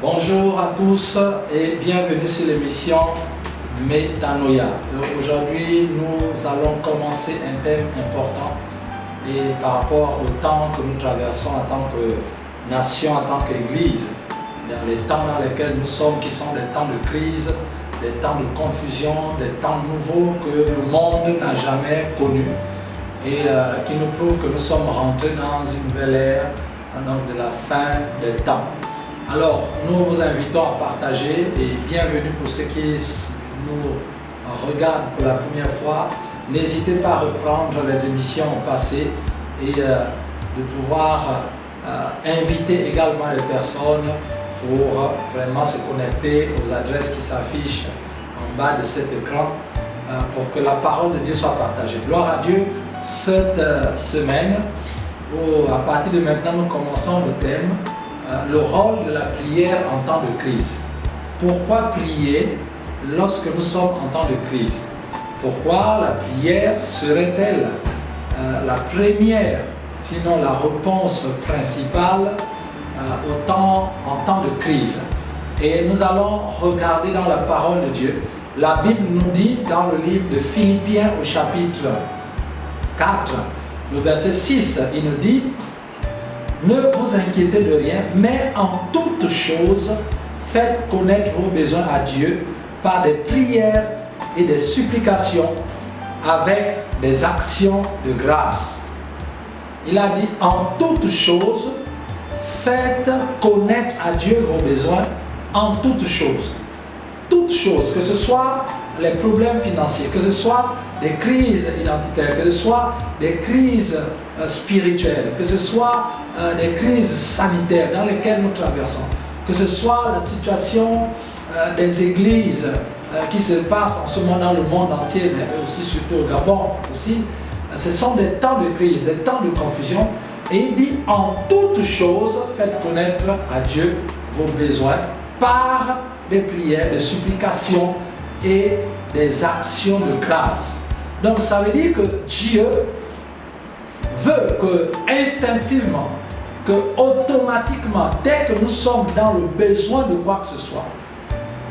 Bonjour à tous et bienvenue sur l'émission Metanoia. Aujourd'hui, nous allons commencer un thème important et par rapport au temps que nous traversons en tant que nation, en tant qu'Église, dans les temps dans lesquels nous sommes, qui sont des temps de crise, des temps de confusion, des temps nouveaux que le monde n'a jamais connus et qui nous prouvent que nous sommes rentrés dans une nouvelle ère, donc de la fin des temps. Alors, nous vous invitons à partager et bienvenue pour ceux qui nous regardent pour la première fois. N'hésitez pas à reprendre les émissions passées et de pouvoir inviter également les personnes pour vraiment se connecter aux adresses qui s'affichent en bas de cet écran pour que la parole de Dieu soit partagée. Gloire à Dieu, cette semaine, à partir de maintenant, nous commençons le thème le rôle de la prière en temps de crise. Pourquoi prier lorsque nous sommes en temps de crise? Pourquoi la prière serait-elle la première, sinon la réponse principale en temps de crise? Et nous allons regarder dans la parole de Dieu. La Bible nous dit dans le livre de Philippiens au chapitre 4, le verset 6, il nous dit: ne vous inquiétez de rien, mais en toutes choses, faites connaître vos besoins à Dieu par des prières et des supplications avec des actions de grâce. Il a dit en toutes choses, faites connaître à Dieu vos besoins en toutes choses. Toutes choses, que ce soit les problèmes financiers, que ce soit des crises identitaires, que ce soit des crises spirituelles, que ce soit des crises sanitaires dans lesquelles nous traversons, que ce soit la situation des églises qui se passe en ce moment dans le monde entier, mais aussi surtout au Gabon aussi, ce sont des temps de crise, des temps de confusion. Et il dit en toutes choses, faites connaître à Dieu vos besoins par des prières, des supplications et des actions de grâce. Donc ça veut dire que Dieu veut que instinctivement, que automatiquement, dès que nous sommes dans le besoin de quoi que ce soit,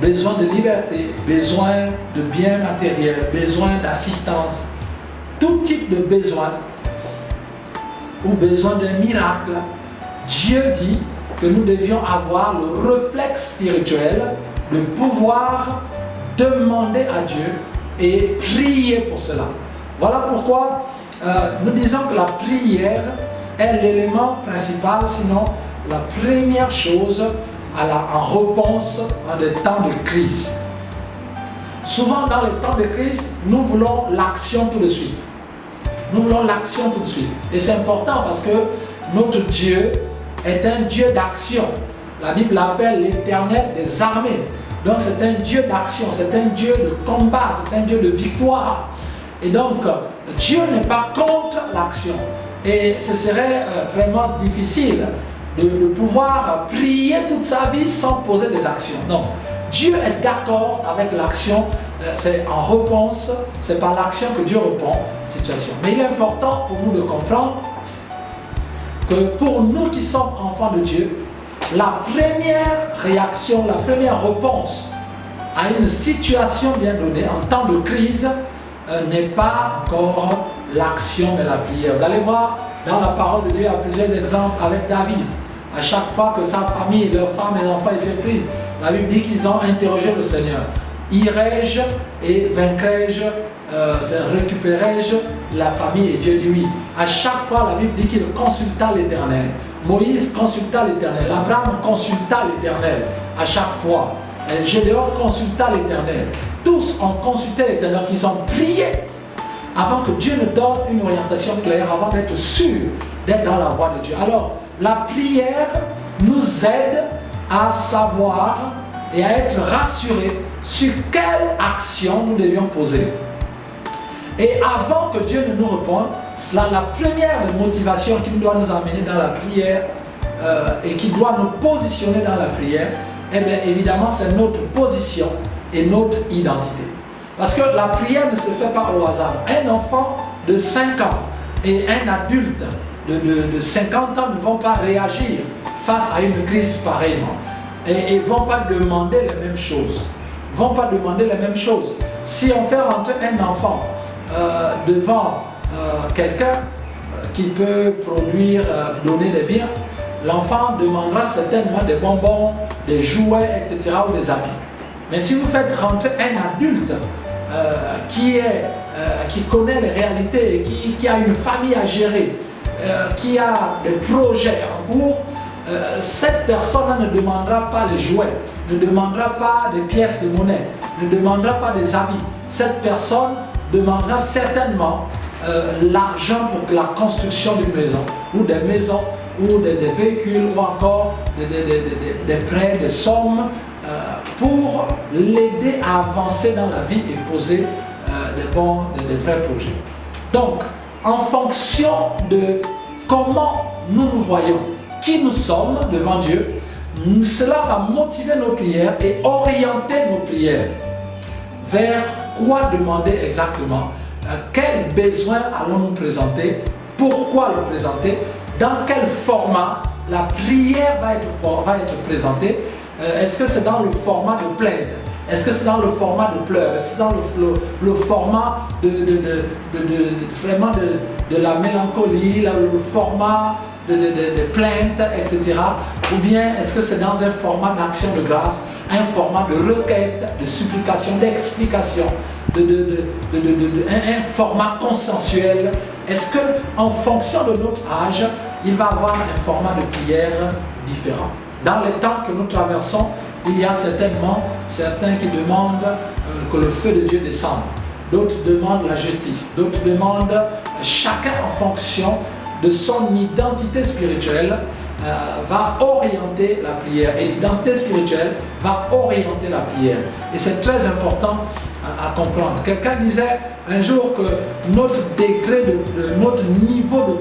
besoin de liberté, besoin de biens matériels, besoin d'assistance, tout type de besoin ou besoin d'un miracle, Dieu dit que nous devions avoir le réflexe spirituel de pouvoir demander à Dieu et prier pour cela. Voilà pourquoi nous disons que la prière est l'élément principal, sinon la première chose en réponse à des temps de crise. Souvent dans les temps de crise, nous voulons l'action tout de suite. Nous voulons l'action tout de suite. Et c'est important parce que notre Dieu est un Dieu d'action. La Bible l'appelle l'Éternel des armées. Donc c'est un Dieu d'action, c'est un Dieu de combat, c'est un Dieu de victoire. Et donc Dieu n'est pas contre l'action. Et ce serait vraiment difficile de pouvoir prier toute sa vie sans poser des actions. Non, Dieu est d'accord avec l'action, c'est en réponse, c'est par l'action que Dieu répond à la situation. Mais il est important pour nous de comprendre que pour nous qui sommes enfants de Dieu, la première réaction, la première réponse à une situation bien donnée en temps de crise n'est pas encore l'action mais la prière. Vous allez voir dans la parole de Dieu, il y a plusieurs exemples avec David. À chaque fois que sa famille, leurs femmes et enfants étaient prises, la Bible dit qu'ils ont interrogé le Seigneur. Irai-je et vaincrai-je, récupérerai-je la famille? Et Dieu dit oui. À chaque fois, la Bible dit qu'il consulta l'Éternel. Moïse consulta l'Éternel. Abraham consulta l'Éternel à chaque fois. Gédéon consulta l'Éternel. Tous ont consulté l'Éternel, ils ont prié avant que Dieu ne donne une orientation claire, avant d'être sûr d'être dans la voie de Dieu. Alors, la prière nous aide à savoir et à être rassurés sur quelle action nous devions poser. Et avant que Dieu ne nous réponde, la première motivation qui doit nous amener dans la prière et qui doit nous positionner dans la prière, eh bien évidemment c'est notre position et notre identité. Parce que la prière ne se fait pas au hasard. Un enfant de 5 ans et un adulte de 50 ans ne vont pas réagir face à une crise pareillement. et ne vont pas demander les mêmes choses. Vont pas demander les mêmes choses. Si on fait rentrer un enfant devant quelqu'un qui peut produire, donner des biens, l'enfant demandera certainement des bonbons, des jouets, etc. ou des habits. Mais si vous faites rentrer un adulte qui connaît les réalités et qui a une famille à gérer, qui a des projets en cours, cette personne ne demandera pas les jouets, ne demandera pas des pièces de monnaie, ne demandera pas des habits. Cette personne demandera certainement l'argent pour la construction d'une maison, ou des maisons, ou des véhicules, ou encore des prêts, des sommes, pour l'aider à avancer dans la vie et poser des vrais projets. Donc, en fonction de comment nous nous voyons, qui nous sommes devant Dieu, cela va motiver nos prières et orienter nos prières vers quoi demander exactement, quel besoin allons-nous présenter, pourquoi le présenter, dans quel format la prière va être présentée. Est-ce que c'est dans le format de plainte? Est-ce que c'est dans le format de pleurs? Est-ce que c'est dans le format vraiment de la mélancolie, le format de plainte, etc. Ou bien est-ce que c'est dans un format d'action de grâce, un format de requête, de supplication, d'explication, un format consensuel? Est-ce que en fonction de notre âge, il va avoir un format de prière différent? Dans les temps que nous traversons, il y a certainement certains qui demandent que le feu de Dieu descende. D'autres demandent la justice. D'autres demandent, chacun en fonction de son identité spirituelle, va orienter la prière. Et l'identité spirituelle va orienter la prière. Et c'est très important à comprendre. Quelqu'un disait un jour que notre degré, notre niveau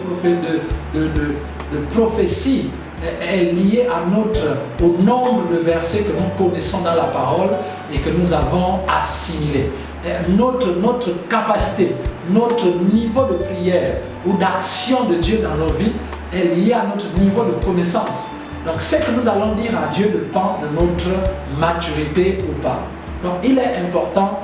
de prophétie est lié au nombre de versets que nous connaissons dans la parole et que nous avons assimilés. Notre capacité, notre niveau de prière ou d'action de Dieu dans nos vies est lié à notre niveau de connaissance. Donc ce que nous allons dire à Dieu dépend de notre maturité ou pas. Donc il est important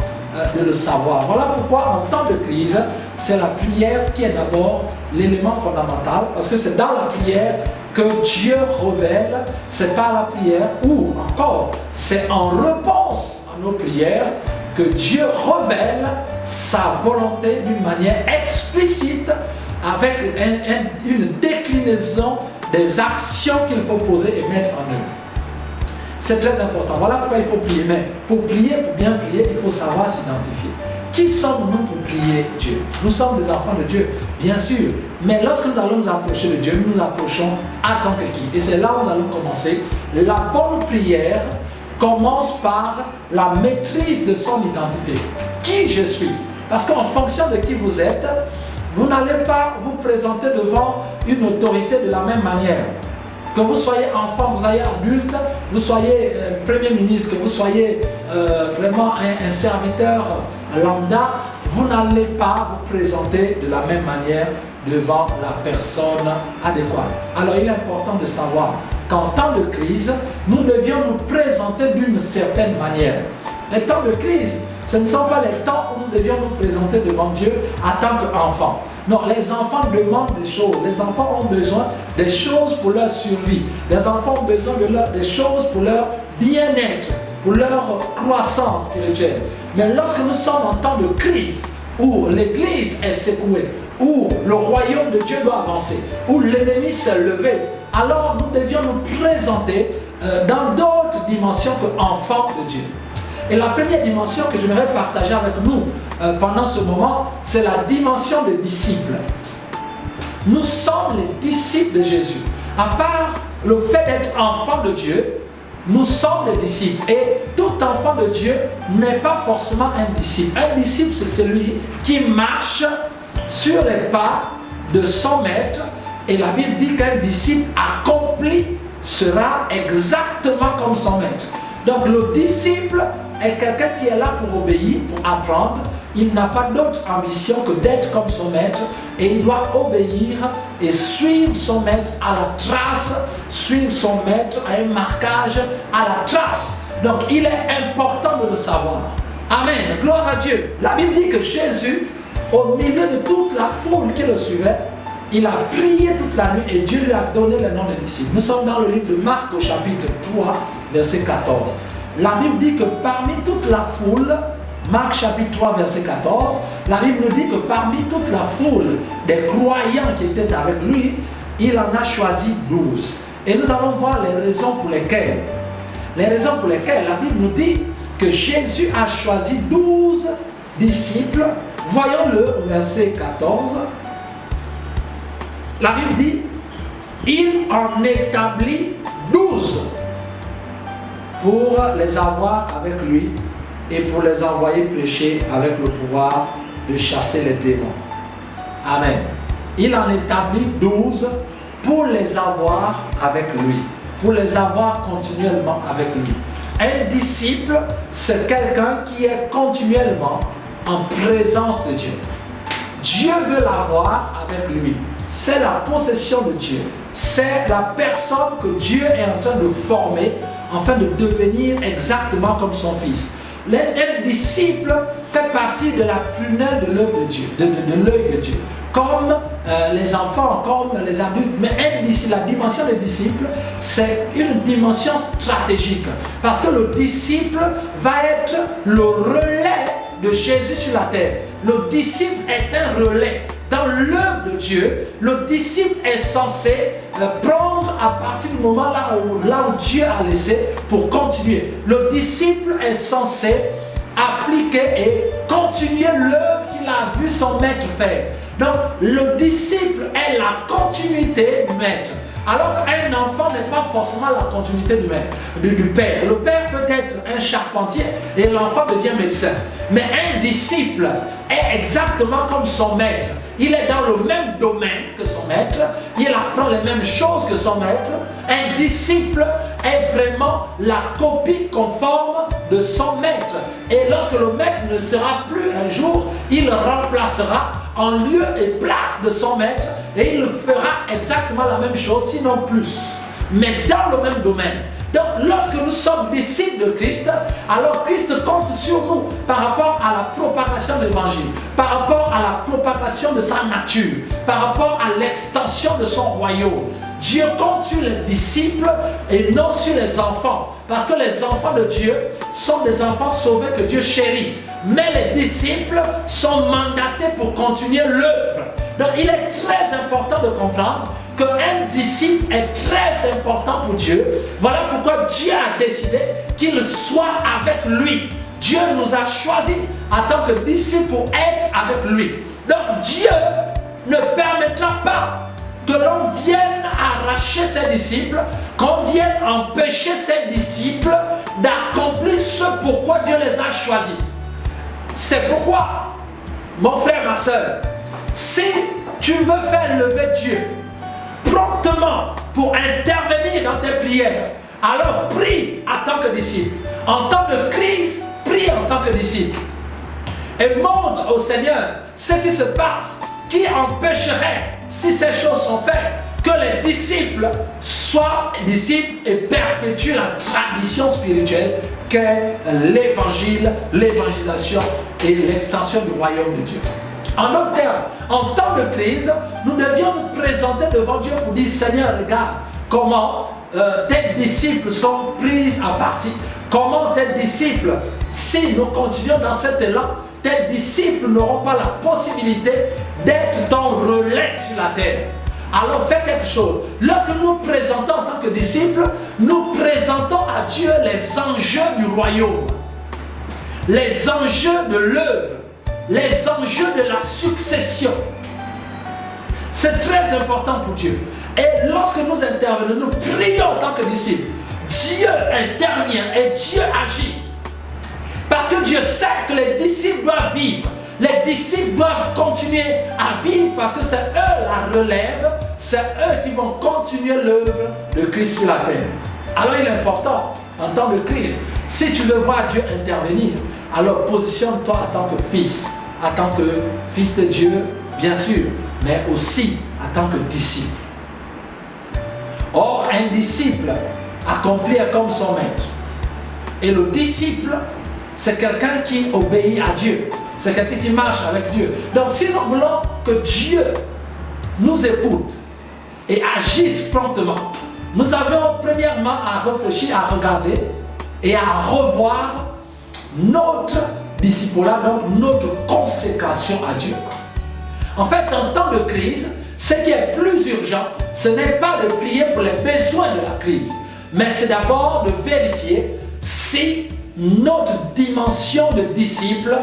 de le savoir. Voilà pourquoi en temps de crise, c'est la prière qui est d'abord l'élément fondamental, parce que c'est dans la prière que Dieu révèle, c'est pas la prière, ou encore c'est en réponse à nos prières que Dieu révèle sa volonté d'une manière explicite avec une déclinaison des actions qu'il faut poser et mettre en œuvre. C'est très important. Voilà pourquoi il faut prier. Mais pour prier, pour bien prier, il faut savoir s'identifier. Qui sommes-nous pour prier Dieu? Nous sommes des enfants de Dieu, bien sûr. Mais lorsque nous allons nous approcher de Dieu, nous nous approchons en tant que qui? Et c'est là où nous allons commencer. La bonne prière commence par la maîtrise de son identité. Qui je suis? Parce qu'en fonction de qui vous êtes, vous n'allez pas vous présenter devant une autorité de la même manière. Que vous soyez enfant, vous soyez adulte, vous soyez premier ministre, que vous soyez vraiment un serviteur lambda, vous n'allez pas vous présenter de la même manière devant la personne adéquate. Alors il est important de savoir qu'en temps de crise, nous devions nous présenter d'une certaine manière. Les temps de crise, ce ne sont pas les temps où nous devions nous présenter devant Dieu en tant qu'enfants. Non, les enfants demandent des choses. Les enfants ont besoin des choses pour leur survie. Les enfants ont besoin des choses pour leur bien-être, pour leur croissance spirituelle. Mais lorsque nous sommes en temps de crise, où l'Église est secouée, où le royaume de Dieu doit avancer, où l'ennemi s'est levé, alors nous devions nous présenter dans d'autres dimensions qu'enfants de Dieu. Et la première dimension que j'aimerais partager avec nous pendant ce moment, c'est la dimension des disciples. Nous sommes les disciples de Jésus. À part le fait d'être enfant de Dieu, nous sommes des disciples. Et tout enfant de Dieu n'est pas forcément un disciple. Un disciple, c'est celui qui marche sur les pas de son maître. Et la Bible dit qu'un disciple accompli sera exactement comme son maître. Donc le disciple est quelqu'un qui est là pour obéir, pour apprendre. Il n'a pas d'autre ambition que d'être comme son maître et il doit obéir et suivre son maître à la trace, suivre son maître à un marquage à la trace. Donc il est important de le savoir. Amen, gloire à Dieu. La Bible dit que Jésus, au milieu de toute la foule qui le suivait, il a prié toute la nuit et Dieu lui a donné le nom des disciples. Nous sommes dans le livre de Marc au chapitre 3, verset 14. La Bible dit que parmi toute la foule, Marc chapitre 3, verset 14, la Bible nous dit que parmi toute la foule des croyants qui étaient avec lui, il en a choisi 12. Et nous allons voir les raisons pour lesquelles. Les raisons pour lesquelles la Bible nous dit que Jésus a choisi 12 disciples. Voyons-le au verset 14. La Bible dit, il en établit 12 pour les avoir avec lui et pour les envoyer prêcher avec le pouvoir de chasser les démons. Amen. Il en établit 12 pour les avoir avec lui, pour les avoir continuellement avec lui. Un disciple, c'est quelqu'un qui est continuellement en présence de Dieu. Dieu veut l'avoir avec lui. C'est la possession de Dieu. C'est la personne que Dieu est en train de former afin de devenir exactement comme son fils. Un disciple fait partie de la prunelle de l'œuvre de Dieu, de l'œil de Dieu. Comme les enfants, comme les adultes. Mais la dimension des disciples, c'est une dimension stratégique. Parce que le disciple va être le relais de Jésus sur la terre. Le disciple est un relais. Dans l'œuvre de Dieu, le disciple est censé prendre à partir du moment là où Dieu a laissé pour continuer. Le disciple est censé appliquer et continuer l'œuvre qu'il a vu son maître faire. Donc le disciple est la continuité du maître. Alors qu'un enfant n'est pas forcément la continuité du père. Le père peut être un charpentier et l'enfant devient médecin. Mais un disciple est exactement comme son maître. Il est dans le même domaine que son maître. Il apprend les mêmes choses que son maître. Un disciple est vraiment la copie conforme de son maître. Et lorsque le maître ne sera plus un jour, il remplacera en lieu et place de son maître et il fera exactement la même chose, sinon plus. Mais dans le même domaine. Donc lorsque nous sommes disciples de Christ, alors Christ compte sur nous par rapport à la propagation de l'évangile, par rapport à la propagation de sa nature, par rapport à l'extension de son royaume. Dieu compte sur les disciples et non sur les enfants. Parce que les enfants de Dieu sont des enfants sauvés que Dieu chérit. Mais les disciples sont mandatés pour continuer l'œuvre. Donc il est très important de comprendre qu'un disciple est très important pour Dieu. Voilà pourquoi Dieu a décidé qu'il soit avec lui. Dieu nous a choisis en tant que disciples pour être avec lui. Donc Dieu ne permettra pas que l'on vienne arracher ses disciples, qu'on vienne empêcher ses disciples d'accomplir ce pourquoi Dieu les a choisis. C'est pourquoi, mon frère, ma soeur, si tu veux faire lever Dieu promptement pour intervenir dans tes prières, alors prie en tant que disciple. En temps de crise, prie en tant que disciple. Et montre au Seigneur ce qui se passe, qui empêcherait, si ces choses sont faites, que les disciples soient disciples et perpétuent la tradition spirituelle qu'est l'évangile, l'évangélisation et l'extension du royaume de Dieu. En d'autres termes, en temps de crise, nous devions nous présenter devant Dieu pour dire: Seigneur, regarde comment tes disciples sont pris à partie. Comment tes disciples, si nous continuons dans cet élan, tes disciples n'auront pas la possibilité d'être ton relais sur la terre. Alors fais quelque chose. Lorsque nous nous présentons en tant que disciples, nous présentons à Dieu les enjeux du royaume, les enjeux de l'œuvre, les enjeux de la succession. C'est très important pour Dieu. Et lorsque nous intervenons, nous prions en tant que disciples. Dieu intervient et Dieu agit. Parce que Dieu sait que les disciples doivent vivre. Les disciples doivent continuer à vivre parce que c'est eux la relève. C'est eux qui vont continuer l'œuvre de Christ sur la terre. Alors il est important, en temps de crise, Si tu veux voir Dieu intervenir, alors positionne-toi en tant que fils de Dieu, bien sûr, mais aussi en tant que disciple. Or, un disciple accomplit comme son maître. Et le disciple, c'est quelqu'un qui obéit à Dieu. C'est quelqu'un qui marche avec Dieu. Donc, si nous voulons que Dieu nous écoute et agisse promptement, nous avons premièrement à réfléchir, à regarder et à revoir notre discipulat, donc notre consécration à Dieu. En fait, en temps de crise, ce qui est plus urgent, ce n'est pas de prier pour les besoins de la crise, mais c'est d'abord de vérifier si notre dimension de disciple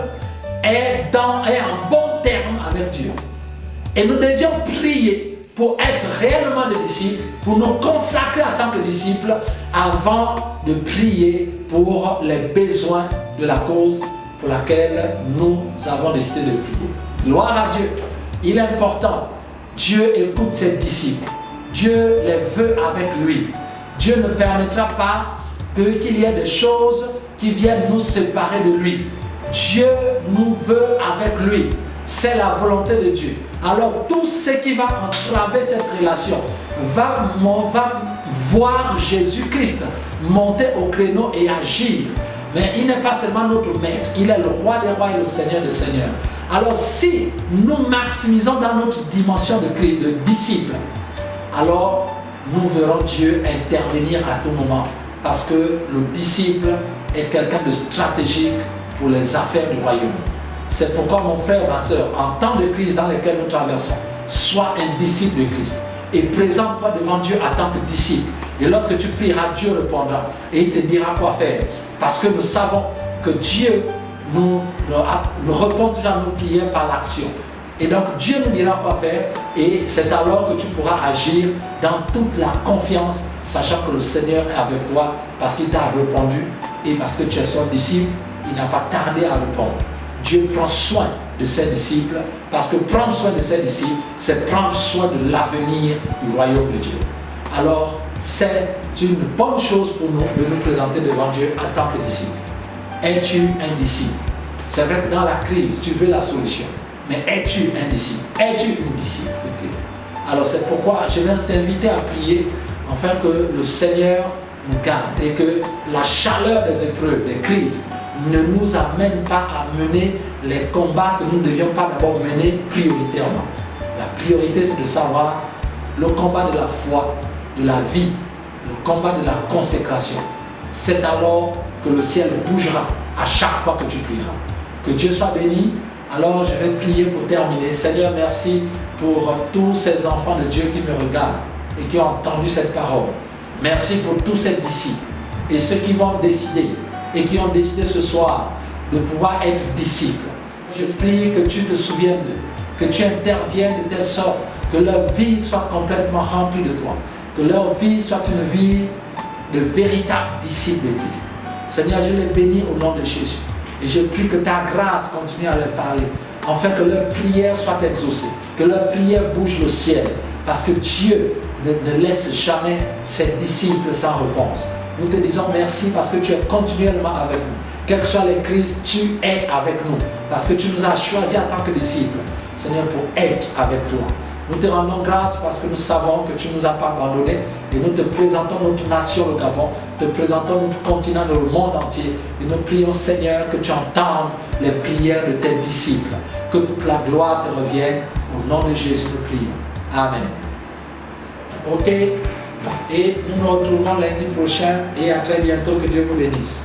est en bon terme avec Dieu. Et nous devions prier pour être réellement des disciples, pour nous consacrer en tant que disciples, avant de prier pour les besoins de la cause pour laquelle nous avons décidé de prier. Gloire à Dieu. Il est important. Dieu écoute ses disciples. Dieu les veut avec lui. Dieu ne permettra pas qu'il y ait des choses qui viennent nous séparer de lui. Dieu nous veut avec lui. C'est la volonté de Dieu. Alors tout ce qui va entraver cette relation va voir Jésus-Christ monter au créneau et agir. Mais il n'est pas seulement notre maître, il est le roi des rois et le seigneur des seigneurs. Alors si nous maximisons dans notre dimension de disciple, alors nous verrons Dieu intervenir à tout moment, parce que le disciple est quelqu'un de stratégique pour les affaires du royaume. C'est pourquoi mon frère, ma soeur, en temps de crise dans lesquels nous traversons, sois un disciple de Christ et présente-toi devant Dieu en tant que disciple. Et lorsque tu prieras, Dieu répondra et il te dira quoi faire. Parce que nous savons que Dieu nous répond toujours à nos prières par l'action. Et donc Dieu nous dira quoi faire et c'est alors que tu pourras agir dans toute la confiance, sachant que le Seigneur est avec toi parce qu'il t'a répondu et parce que tu es son disciple, il n'a pas tardé à répondre. Dieu prend soin de ses disciples parce que prendre soin de ses disciples, c'est prendre soin de l'avenir du royaume de Dieu. Alors, c'est une bonne chose pour nous de nous présenter devant Dieu en tant que disciple. Es-tu un disciple? C'est vrai que dans la crise, tu veux la solution. Mais es-tu un disciple? Es-tu une disciple de Christ? Alors c'est pourquoi je vais t'inviter à prier afin que le Seigneur nous garde et que la chaleur des épreuves, des crises, ne nous amène pas à mener les combats que nous ne devions pas d'abord mener prioritairement. La priorité, c'est de savoir le combat de la foi, de la vie, le combat de la consécration. C'est alors que le ciel bougera à chaque fois que tu prieras. Que Dieu soit béni. Alors je vais prier pour terminer. Seigneur, merci pour tous ces enfants de Dieu qui me regardent et qui ont entendu cette parole. Merci pour tous ces disciples et ceux qui vont décider et qui ont décidé ce soir de pouvoir être disciples. Je prie que tu te souviennes d'eux, que tu interviennes de telle sorte que leur vie soit complètement remplie de toi, que leur vie soit une vie de véritables disciples de Christ. Seigneur, je les bénis au nom de Jésus. Et je prie que ta grâce continue à leur parler, afin que leurs prières soient exaucées, que leurs prières bougent le ciel, parce que Dieu ne laisse jamais ses disciples sans réponse. Nous te disons merci parce que tu es continuellement avec nous. Quelles que soient les crises, tu es avec nous, parce que tu nous as choisis en tant que disciples, Seigneur, pour être avec toi. Nous te rendons grâce parce que nous savons que tu ne nous as pas abandonnés et nous te présentons notre nation, le Gabon, te présentons notre continent, le monde entier et nous prions, Seigneur, que tu entendes les prières de tes disciples, que toute la gloire te revienne. Au nom de Jésus, nous prions. Amen. Ok, et nous nous retrouvons lundi prochain et à très bientôt. Que Dieu vous bénisse.